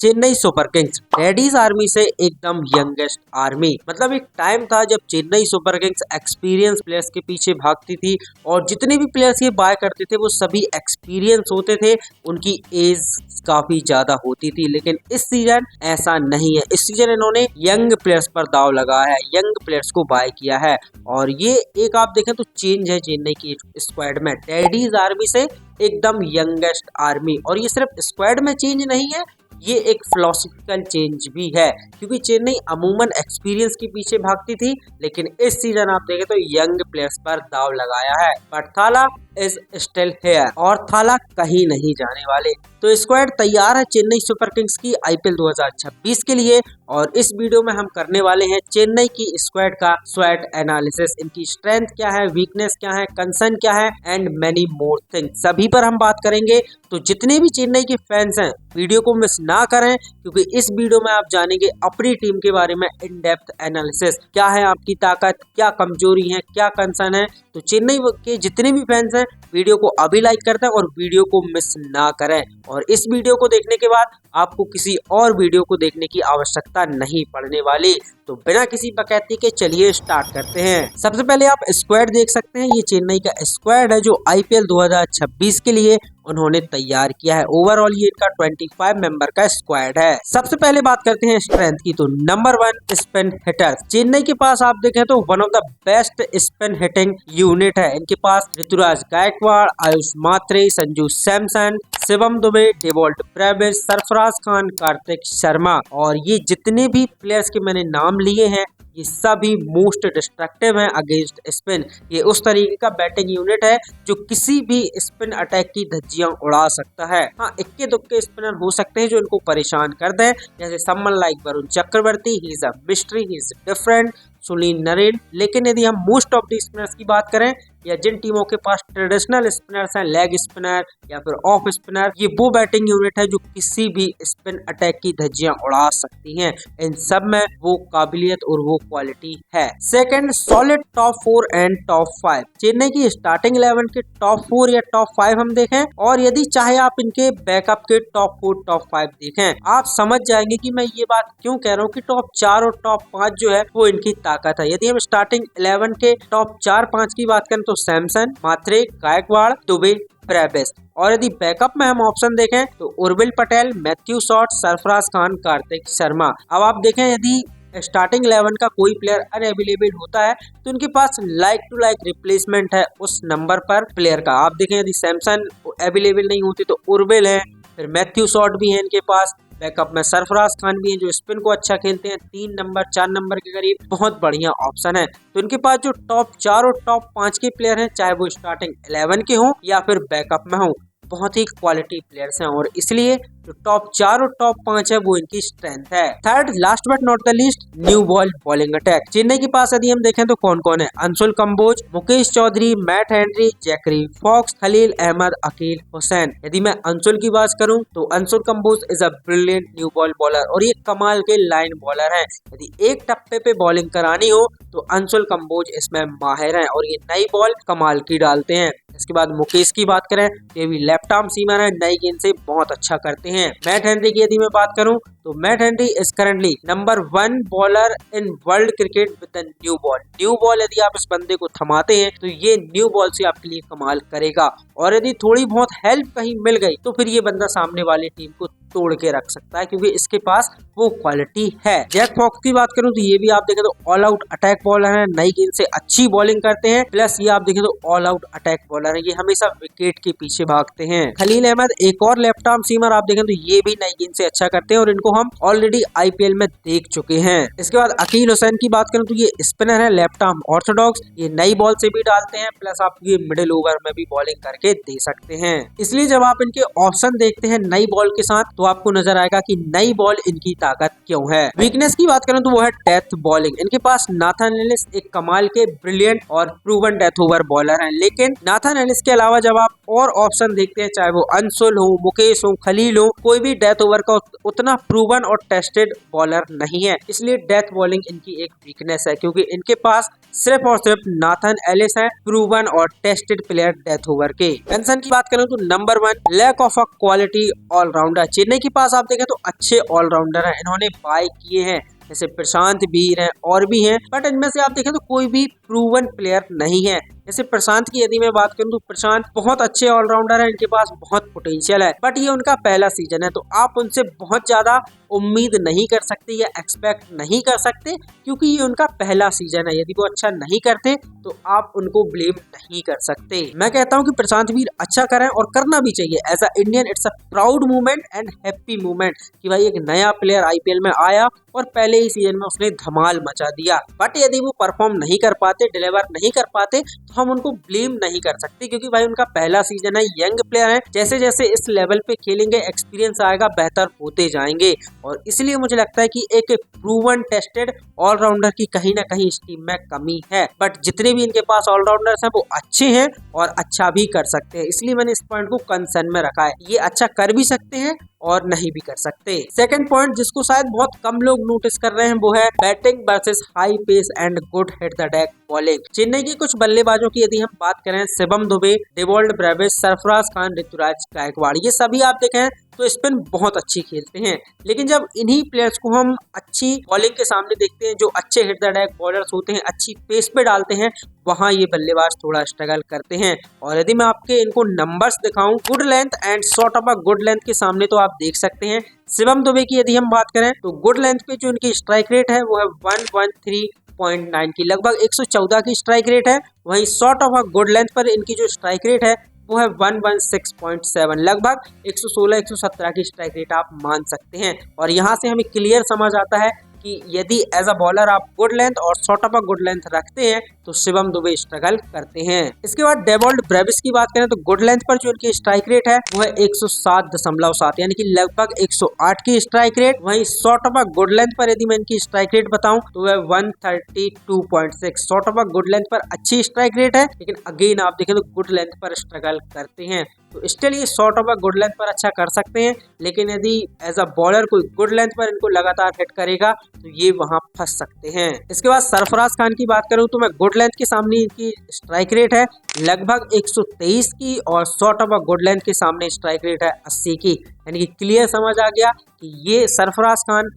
Chennai super Kings daddies army से एकदम youngest army. मतलब एक टाइम था जब Chennai super Kings experience players के पीछे भागती थी और जितने भी प्लेयर्स ये बाय करते थे वो सभी एक्सपीरियंस होते थे, उनकी एज काफी ज्यादा होती थी। लेकिन इस सीजन ऐसा नहीं है। इस सीजन इन्होंने यंग प्लेयर्स पर दाव लगाया है, यंग प्लेयर्स को बाय किया है और ये एक आप देखें तो चेंज है चेन्नई की स्क्वाड में, डैडीज आर्मी से एकदम यंगेस्ट आर्मी। और ये सिर्फ स्क्वाड में चेंज नहीं है, ये एक फिलोसफिकल चेंज भी है, क्योंकि चेन्नई अमूमन एक्सपीरियंस के पीछे भागती थी, लेकिन इस सीजन आप देखें तो यंग प्लेयर्स पर दाव लगाया है। बट थाला इज स्टिल हियर और थाला कहीं नहीं जाने वाले। तो स्क्वाड तैयार है चेन्नई सुपर किंग्स की आईपीएल 2026 के लिए और इस वीडियो में हम करने वाले हैं चेन्नई की स्क्वाड का स्वैट एनालिसिस। इनकी स्ट्रेंथ क्या है, वीकनेस क्या है, कंसर्न क्या है एंड मेनी मोर थिंग्स, सभी पर हम बात करेंगे। तो जितने भी चेन्नई के फैंस हैं वीडियो को मिस ना करें, क्योंकि इस वीडियो में आप जानेंगे अपनी टीम के बारे में इन डेप्थ एनालिसिस। क्या है आपकी ताकत, क्या कमजोरी है, क्या कंसर्न है। तो चेन्नई के जितने भी फैंस हैं वीडियो को अभी लाइक कर दें और वीडियो को मिस ना करें। और इस वीडियो को देखने के बाद आपको किसी और वीडियो को देखने की आवश्यकता नहीं पड़ने वाली। तो बिना किसी बकैती के चलिए स्टार्ट करते हैं। सबसे पहले आप स्क्वाड देख सकते हैं, ये चेन्नई का स्क्वाड है जो आईपीएल 2026 के लिए उन्होंने तैयार किया है। ओवरऑल ये इनका 25 मेंबर का स्क्वाड है। सबसे पहले बात करते हैं स्ट्रेंथ की, तो नंबर 1 स्पिन हिटर। चेन्नई के पास आप देखें तो one of the best spin hitting unit है। इनके पास ऋतुराज गायकवाड़, आयुष मात्रे, संजू सैमसन, शिवम दुबे, डेवॉल्ट ब्रेविस, सरफराज खान, कार्तिक शर्मा और ये जितने भी प्लेयर्स के मैंने नाम लिए हैं ये सभी मोस्ट डिस्ट्रक्टिव हैं अगेंस्ट स्पिन। ये उस तरीके का बैटिंग यूनिट है जो किसी भी स्पिन अटैक की धज्जियां उड़ा सकता है। हाँ, इक्के दुक्के स्पिनर हो सकते हैं जो इनको परेशान कर दें, जैसे someone like Varun Chakravarthy, he is a mystery, he is different, Sunil Narine. लेकिन यदि हम मोस्ट ऑफ द स्पिनर्स की बात करें या जिन टीमों के पास ट्रेडिशनल स्पिनर्स हैं, लेग स्पिनर या फिर ऑफ स्पिनर, ये वो बैटिंग यूनिट है जो किसी भी स्पिन अटैक की धज्जियां उड़ा सकती हैं। इन सब में वो काबिलियत और वो क्वालिटी है। Second, solid top 4 and top 5। Chennai की स्टार्टिंग 11 के टॉप 4 या टॉप 5 हम देखें और यदि चाहे आप इनके बैकअप के टॉप 4 टॉप 5 देखें, आप समझ जाएंगे कि मैं ये बात क्यों कह रहा हूँ कि टॉप 4 और टॉप 5 जो है वो इनकी ताकत है। यदि हम स्टार्टिंग 11 के टॉप 4-5 की बात करें तो सैमसन, मात्रे, गायकवाड़, दुबे, ब्रेविस। और यदि बैकअप में हम ऑप्शन देखें तो उर्विल पटेल, मैथ्यू शॉर्ट, सरफराज खान, कार्तिक शर्मा। अब आप देखें यदि स्टार्टिंग 11 का कोई प्लेयर अनअवेलेबल होता है तो उनके पास लाइक टू लाइक रिप्लेसमेंट है उस नंबर पर प्लेयर का। आप देखें यदि सैमसन अवेलेबल नहीं होती तो उर्विल है, फिर मैथ्यू शॉर्ट भी है इनके पास, बैकअप में सरफराज खान भी हैं जो स्पिन को अच्छा खेलते हैं, 3 नंबर 4 नंबर के करीब बहुत बढ़िया ऑप्शन है। तो इनके पास जो टॉप 4 और टॉप 5 के प्लेयर हैं, चाहे वो स्टार्टिंग 11 के हों या फिर बैकअप में हों, बहुत ही क्वालिटी प्लेयर्स हैं और इसलिए जो टॉप 4 और टॉप 5 है वो इनकी स्ट्रेंथ है। Third, last but not the least, new ball bowling attack. Chennai के पास यदि हम देखें तो कौन कौन है, Anshul Kamboj, Mukesh Choudhary, Matt Henry, Zakary Foulkes, Khaleel Ahmed, Akeal Hosein. यदि मैं अंशुल की बात करूं तो Anshul Kamboj is a brilliant new ball bowler और ये कमाल के लाइन बॉलर है। यदि एक टप्पे पे बॉलिंग करानी हो तो अंशुल कंबोज इसमें माहिर है और ये नई बॉल कमाल की डालते हैं। इसके बाद मुकेश की बात करें, ये भी लेफ्ट आर्म सीमर है, नई गेंद से बहुत अच्छा करते हैं। मैट हेनरी की यदि मैं बात करूं तो Matt Henry is currently number 1 bowler in world cricket with new ball. New ball यदि आप इस बंदे को थमाते हैं तो ये न्यू बॉल से आपके लिए कमाल करेगा और यदि थोड़ी बहुत हेल्प कहीं मिल गई तो फिर ये बंदा सामने वाली टीम को तोड़ के रख सकता है, क्योंकि इसके पास वो क्वालिटी है। जैक फॉक्स की बात करूं तो ये भी आप देखें तो ऑल आउट अटैक बॉलर है, नई गेंद से अच्छी बॉलिंग करते हैं, प्लस ये आप देखें तो ऑल आउट अटैक बॉलर है, ये हमेशा विकेट के पीछे भागते हैं। खलील अहमद एक और लेफ्ट आर्म सीमर, आप देखें तो ये भी नई गेंद से अच्छा करते हैं और इनको हम ऑलरेडी आईपीएल में देख चुके हैं। इसके बाद अकील हुसैन की बात करूं तो ये स्पिनर है, लेफ्ट आर्म ऑर्थोडॉक्स, ये नई बॉल से भी डालते हैं, प्लस आप ये मिडिल ओवर में भी बॉलिंग करके दे सकते हैं। इसलिए जब आप इनके ऑप्शन देखते हैं नई बॉल के साथ तो आपको नजर आएगा कि नई बॉल इनकी ताकत क्यों है। वीकनेस की बात करें तो वो है डेथ बॉलिंग। इनके पास नाथन एलिस एक कमाल के ब्रिलियंट और प्रूवन डेथ ओवर बॉलर हैं, लेकिन नाथन एलिस के अलावा जब आप और ऑप्शन देखते हैं, चाहे वो अंशुल हो, मुकेश हो, खलील हो, कोई भी डेथ ओवर का उतना प्रूवन और टेस्टेड बॉलर नहीं है। इसलिए डेथ बॉलिंग इनकी एक वीकनेस है, क्योंकि इनके पास सिर्फ और सिर्फ नाथन एलिस है, प्रूवन और टेस्टेड प्लेयर डेथ ओवर के। कंसर्न की बात करें तो number 1, lack of a quality allrounder. Chennai के पास आप देखें तो अच्छे ऑलराउंडर हैं, इन्होंने बाय किए हैं, जैसे प्रशांत वीर हैं और भी हैं, बट इनमें से आप देखें तो कोई भी प्रूवन प्लेयर नहीं है। जैसे प्रशांत की यदि मैं बात करूं तो प्रशांत बहुत अच्छे ऑलराउंडर हैं, इनके पास बहुत पोटेंशियल है, बट ये उनका पहला सीजन है, तो आप उनसे बहुत ज्यादा उम्मीद नहीं कर सकते या एक्सपेक्ट नहीं कर सकते, क्योंकि ये उनका पहला सीजन है। यदि वो अच्छा नहीं करते तो आप उनको ब्लेम नहीं कर सकते। मैं कहता हूं कि प्रशांत वीर अच्छा करें और करना भी चाहिए। As a Indian it's a proud movement and happy movement कि भाई एक नया प्लेयर आईपीएल में आया और पहले ही सीजन में उसने धमाल मचा दिया। बट यदि वो परफॉर्म नहीं कर पाते, डिलीवर नहीं कर पाते, तो हम उनको ब्लेम नहीं कर सकते, क्योंकि भाई उनका पहला सीजन है, यंग प्लेयर है, जैसे जैसे इस लेवल पे खेलेंगे एक्सपीरियंस आएगा, बेहतर होते जाएंगे। और इसलिए मुझे लगता है कि एक प्रूवन टेस्टेड ऑलराउंडर की कहीं ना कहीं इस टीम में कमी है। बट जितने भी इनके पास ऑलराउंडर्स हैं वो अच्छे हैं और अच्छा भी कर सकते हैं, इसलिए मैंने इस पॉइंट को कंसर्न में रखा है। ये अच्छा कर भी सकते हैं और नहीं भी कर सकते। सेकंड पॉइंट जिसको शायद बहुत कम लोग नोटिस कर रहे हैं वो है batting versus high pace and good hit the deck bowling. Chennai के कुछ बल्लेबाजों की यदि हम बात करें, शिवम दुबे, डेवॉल्ड ब्रेविस, सरफराज खान, ऋतुराज गायकवाड़, ये सभी आप देखें तो स्पिन बहुत अच्छी खेलते हैं, लेकिन जब इन्हीं प्लेयर्स को हम अच्छी बॉलिंग के सामने देखते हैं, जो अच्छे हिट द डेक बॉलर्स होते हैं, अच्छी पेस पे डालते हैं, वहां ये बल्लेबाज थोड़ा स्ट्रगल करते हैं। और यदि मैं आपके इनको नंबर्स दिखाऊं good length and short of a good length के सामने, तो आप देख सकते हैं शिवम दुबे की यदि हम बात करें तो गुड लेंथ पे जो उनकी स्ट्राइक रेट है वो है 113.9 की, लगभग 114 की स्ट्राइक रेट है। वहीं short of a good length पर इनकी जो स्ट्राइक रेट है वो है 116.7, लगभग 116-117 की स्ट्राइक रेट आप मान सकते हैं। और यहाँ से हमें क्लियर समझ आता है कि यदि एज अ बॉलर आप गुड लेंथ और short of a good length रखते हैं तो शिवम दुबे स्ट्रगल करते हैं। इसके बाद डेवॉल्ड ब्रेविस की बात करें तो गुड लेंथ पर जो उनकी स्ट्राइक रेट है वो है 107.7, यानी कि लगभग 108 की स्ट्राइक रेट। वहीं short of a good length पर यदि मैं इनकी स्ट्राइक रेट बताऊं तो वह 132.6, short of a good length पर अच्छी स्ट्राइक रेट है, लेकिन अगेन आप देखें तो गुड लेंथ पर स्ट्रगल करते हैं। तो स्टिल ये short of a good length पर अच्छा कर सकते हैं, लेकिन यदि एज अ बॉलर कोई गुड लेंथ पर इनको लगातार हिट करेगा तो ये वहां फंस सकते हैं। इसके बाद सरफराज खान की बात करूं तो मैं गुड लेंथ के सामने इनकी स्ट्राइक रेट है लगभग 123 की और short of a good length के सामने स्ट्राइक रेट है 80 की, यानी कि क्लियर समझ आ गया कि ये सरफराज खान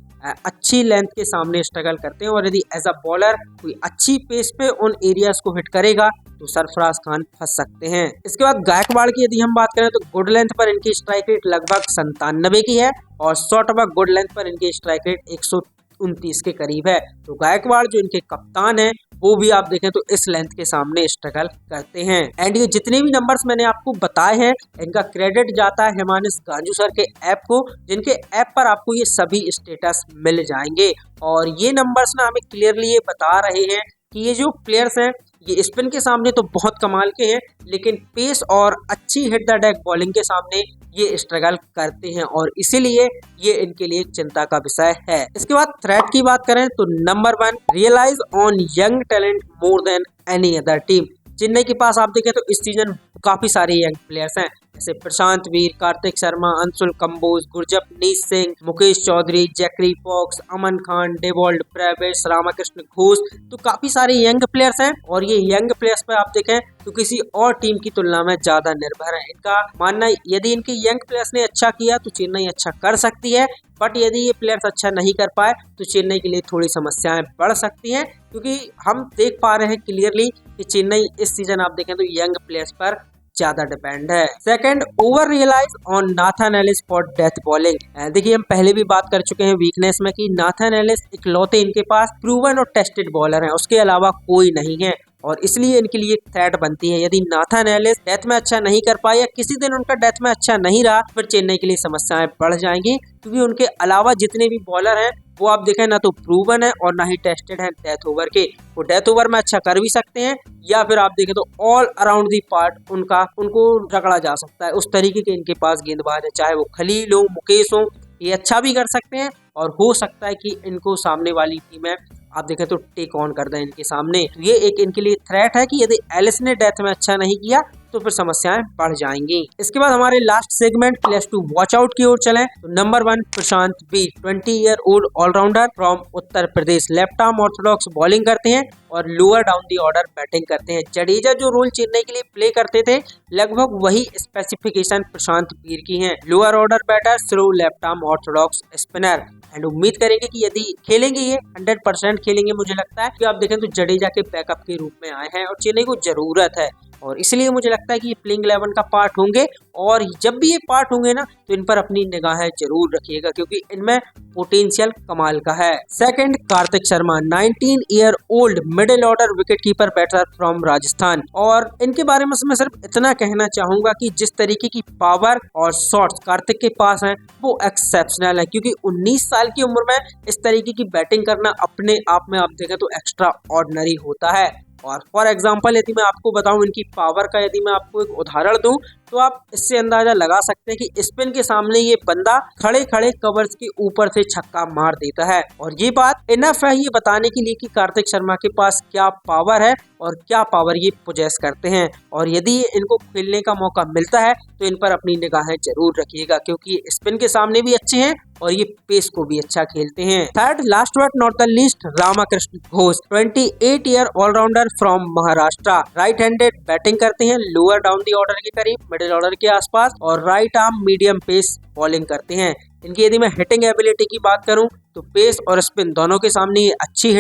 अच्छी लेंथ के सामने स्ट्रगल करते हैं। और यदि एज अ बॉलर कोई अच्छी पेस पे उन एरियाज को हिट करेगा तो सरफराज खान फंस सकते हैं। इसके बाद गायकवाड़ की यदि हम बात करें तो गुड लेंथ पर इनकी स्ट्राइक रेट लगभग 97 की है और short of a good length पर इनकी स्ट्राइक रेट 129 के करीब है। तो गायकवाड़ जो इनके कप्तान है वो भी आप देखें तो इस लेंथ के सामने स्ट्रगल करते हैं। एंड ये जितने भी नंबर्स मैंने आपको बताए हैं इनका क्रेडिट जाता है हिमांशु गांजू सर के ऐप को, जिनके ऐप पर आपको ये सभी स्टेटस मिल जाएंगे। और ये नंबर्स ना हमें क्लियरली ये बता रहे हैं कि ये जो प्लेयर्स हैं ये स्पिन के सामने तो बहुत कमाल के हैं, लेकिन पेस और अच्छी हिट द डेक बॉलिंग के सामने ये स्ट्रगल करते हैं और इसीलिए ये इनके लिए चिंता का विषय है। इसके बाद थ्रेट की बात करें तो number 1 realise on young talent more than any other team. Chennai के पास आप देखें तो इस सीजन काफी सारे यंग प्लेयर्स हैं, जैसे प्रशांत वीर, कार्तिक शर्मा, अंशुल कंबोज, गुरजपनीत सिंह, मुकेश चौधरी, जैकरी फॉक्स, अमन खान, डेवॉल्ड ब्रेविस, रामाकृष्ण घोष, तो काफी सारे यंग प्लेयर्स हैं। और ये यंग प्लेयर्स पे आप देखें तो किसी और टीम की तुलना में ज्यादा निर्भर है। इनका मानना यदि इनके यंग प्लेयर्स ने अच्छा किया तो चेन्नई अच्छा कर सकती है, बट यदि ये प्लेयर्स अच्छा नहीं कर पाए तो चेन्नई के लिए थोड़ी समस्याएं बढ़ सकती हैं, क्योंकि हम देख पा रहे हैं क्लियरली कि चेन्नई इस सीजन आप देखें तो यंग प्लेयर्स पर ज्यादा डिपेंड है। Second, over realise on Nathan Ellis for death bowling. देखिए हम पहले भी बात कर चुके हैं वीकनेस में कि नाथन एलिस इकलौते इनके पास प्रूवन और टेस्टेड बॉलर हैं, उसके अलावा कोई नहीं है और इसलिए इनके लिए थ्रेट बनती है। यदि नाथन एलिस डेथ में अच्छा नहीं कर पाए या किसी दिन उनका डेथ में अच्छा नहीं रहा फिर चेन्नई के लिए समस्याएं बढ़ जाएंगी, क्योंकि उनके अलावा जितने भी बॉलर हैं वो आप देखें ना तो प्रूवन है और ना ही टेस्टेड है डेथ ओवर के। वो डेथ ओवर में अच्छा कर भी सकते हैं या फिर आप देखें तो ऑल अराउंड दी पार्ट उनको रगड़ा जा सकता है। उस तरीके के इनके पास गेंदबाज है, चाहे वो खलील हो, मुकेश हो, ये अच्छा भी कर सकते हैं और हो सकता है कि इनको सामने वाली टीमें आप देखें तो टेक ऑन कर दें इनके सामने। तो ये एक इनके लिए थ्रेट है कि यदि एलिस ने डेथ में अच्छा नहीं किया तो फिर समस्याएं बढ़ जाएंगी। इसके बाद हमारे last segment players to watch out की ओर चलें तो number 1 Prashant Veer 20 year old allrounder from Uttar Pradesh, left arm orthodox bowling करते हैं और lower down the order batting करते हैं। जडेजा जो रोल चेन्नई के लिए प्ले करते थे लगभग वही स्पेसिफिकेशन प्रशांत बीर की हैं। Lower order batter, slow left arm orthodox spinner and उम्मीद करेंगे कि यदि खेलेंगे ये 100% खेलेंगे। मुझे लगता है कि आप देखें तो जडेजा के बैकअप के रूप में आए हैं और चेन्नई को जरूरत है और इसलिए मुझे लगता है कि ये प्लेइंग 11 का पार्ट होंगे और जब भी ये पार्ट होंगे ना तो इन पर अपनी निगाहें जरूर रखिएगा क्योंकि इनमें पोटेंशियल कमाल का है। Second Kartik Sharma 19 year old middle order wicket keeper batter from Rajasthan और इनके बारे में मैं सिर्फ इतना कहना चाहूंगा कि जिस तरीके की पावर और शॉट्स कार्तिक के पास हैं वो एक्सेप्शनल है क्योंकि 19 साल की उम्र में इस तरीके की बैटिंग करना अपने आप में आप देखें तो एक्स्ट्रा ऑर्डिनरी होता है। और फॉर एग्जाम्पल यदि मैं आपको बताऊं इनकी पावर का, यदि मैं आपको एक उदाहरण दूं तो आप इससे अंदाजा लगा सकते हैं कि स्पिन के सामने ये बंदा खड़े खड़े कवर्स के ऊपर से छक्का मार देता है और ये बात इनफ है ये बताने के लिए कि कार्तिक शर्मा के पास क्या पावर है और क्या पावर ये पोजेस करते हैं और यदि इनको खेलने का मौका मिलता है तो इन पर अपनी निगाहें जरूर रखिएगा क्योंकि स्पिन के सामने भी अच्छे हैं और ये पेस को भी अच्छा खेलते हैं। Third last but not the least Ramakrishna Ghosh 28 year allrounder from Maharashtra, right handed batting करते हैं लोअर डाउन दी ऑर्डर के करीब, मिडिल ऑर्डर के आसपास और right arm medium pace bowling करते हैं। इनकी यदि मैं हिटिंग एबिलिटी की बात करूं तो पेस और स्पिन दोनों के सामने ये अच्छी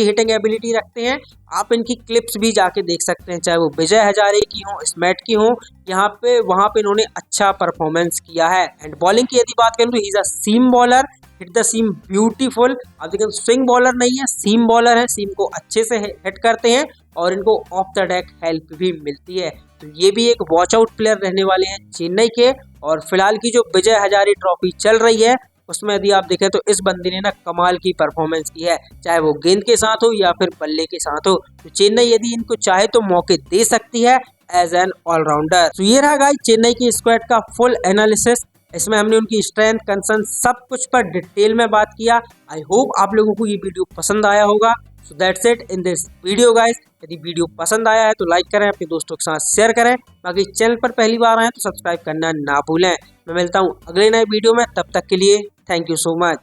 हिटिंग एबिलिटी रखते हैं। आप इनकी क्लिप्स भी जाके देख सकते हैं, चाहे वो विजय हजारे की हो, स्मैट की हो, वहां पे इन्होंने अच्छा परफॉर्मेंस किया है। एंड बॉलिंग की यदि बात करूं तो he is a seam bowler, hit the seam beautiful. आप देखिए स्विंग बॉलर नहीं है, सीम बॉलर है, सीम को अच्छे से हिट करते हैं और इनको ऑफ द डेक हेल्प भी मिलती है। तो ये भी एक वॉच आउट प्लेयर रहने वाले हैं चेन्नई के। और फिलहाल की जो विजय हजारे ट्रॉफी चल रही है उसमें यदि आप देखें तो इस बंदे ने ना कमाल की परफॉर्मेंस की है, चाहे वो गेंद के साथ हो या फिर बल्ले के साथ हो। तो चेन्नई यदि इनको चाहे तो मौके दे सकती है एज एन ऑलराउंडर। तो ये रहा गाइस चेन्नई की स्क्वाड का फुल एनालिसिस। इसमें हमने उनकी स्ट्रेंथ, कंसर्न सब कुछ पर डिटेल में बात किया। आई होप आप लोगों को ये वीडियो पसंद आया होगा। So that's it in this video guys. यदि वीडियो पसंद आया है तो लाइक करें, अपने दोस्तों के साथ शेयर करें, बाकी चैनल पर पहली बार आए तो सब्सक्राइब करना ना भूलें। मैं मिलता हूँ अगले नए वीडियो में, तब तक के लिए थैंक यू सो मच।